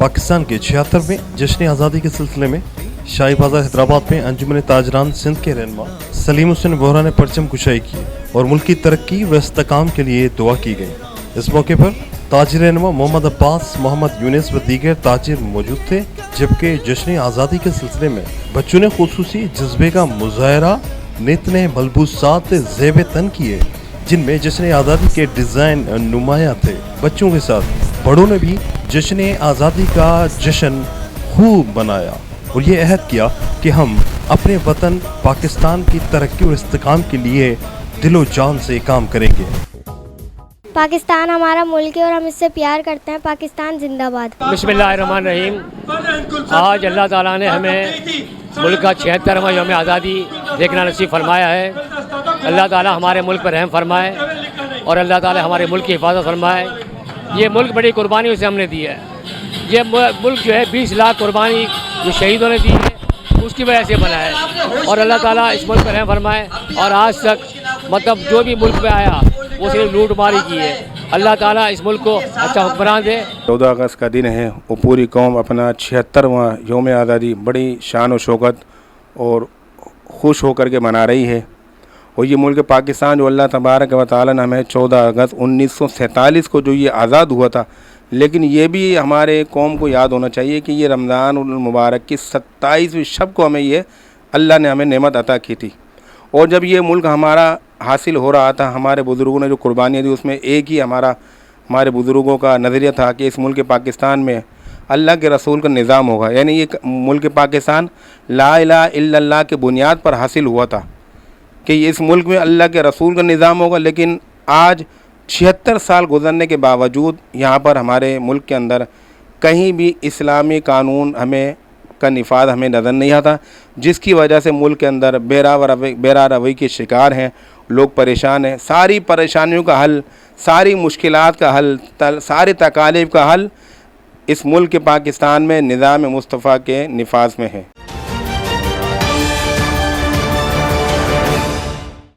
पाकिस्तान के 76वें जश्न आज़ादी के सिलसिले में शाही बाजार हैदराबाद में अंजुमन ताजरान सिंध के रहनुमा सलीम हुसैन वोहरा ने परचम कुशाई की और मुल्क की तरक्की व इस्तेकाम के लिए दुआ की गई। इस मौके पर ताजिर रहनुमा मोहम्मद अब्बास, मोहम्मद यूनिस व दीगर ताजिर मौजूद थे, जबकि जश्न आज़ादी के सिलसिले में बच्चों ने खुसूसी जज्बे का मुजाहरा नित ने मलबूसात ज़ेब तन किए, जिनमें जश्न आज़ादी के डिज़ाइन नुमाया थे। बच्चों के साथ बड़ों ने भी जश्न आज़ादी का जश्न खूब मनाया और ये अहद किया कि हम अपने वतन पाकिस्तान की तरक्की और इस्तेकाम के लिए दिलो जान से काम करेंगे। पाकिस्तान हमारा मुल्क है और हम इससे प्यार करते हैं। पाकिस्तान जिंदाबाद। बिस्मिल्लाहिर्रहमानिर्रहीम। आज अल्लाह ताला ने हमें मुल्क का 76वां यौम आज़ादी देखना नसीब फरमाया है। अल्लाह ताला हमारे मुल्क पर रहम फरमाए और अल्लाह ताला हमारे मुल्क की हिफाजत फरमाए। ये मुल्क बड़ी कुर्बानियों से हमने दी है। ये मुल्क जो है 20 लाख कुर्बानी जो शहीदों ने दी है उसकी वजह से बना है और अल्लाह ताला इस मुल्क पर रहम फरमाए। और आज तक मतलब जो भी मुल्क में आया वो सिर्फ लूट मारी की है। अल्लाह ताला इस मुल्क को अच्छा हुक्मरान दे। 14 अगस्त का दिन है और पूरी कौम अपना 76वां यौम आज़ादी बड़ी शान और शौकत और खुश होकर के मना रही है। और ये मुल्क पाकिस्तान जो अल्लाह तबारक व तआला ने हमें 14 अगस्त 1947 को जो ये आज़ाद हुआ था, लेकिन ये भी हमारे कौम को याद होना चाहिए कि ये रमज़ान उल मुबारक की 27वीं शब को हमें ये अल्लाह ने हमें नेमत अता की थी। और जब ये मुल्क हमारा हासिल हो रहा था, हमारे बुज़ुर्गों ने जो कुर्बानियाँ दी उसमें एक ही हमारे बुज़ुर्गों का नज़रिया था कि इस मुल्क पाकिस्तान में अल्लाह के रसूल का निज़ाम होगा। यानी ये मुल्क पाकिस्तान ला इलाहा इल्लल्लाह के बुनियाद पर हासिल हुआ था कि इस मुल्क में अल्लाह के रसूल का निज़ाम होगा। लेकिन आज 76 साल गुजरने के बावजूद यहाँ पर हमारे मुल्क के अंदर कहीं भी इस्लामी कानून का निफाज हमें नज़र नहीं आता, जिसकी वजह से मुल्क के अंदर बेरा रवई के शिकार हैं, लोग परेशान हैं। सारी परेशानियों का हल, सारी मुश्किलात का हल, सारे तकालीफ का हल इस मुल्क पाकिस्तान में निज़ाम मुस्तफ़ा के निफाज में है।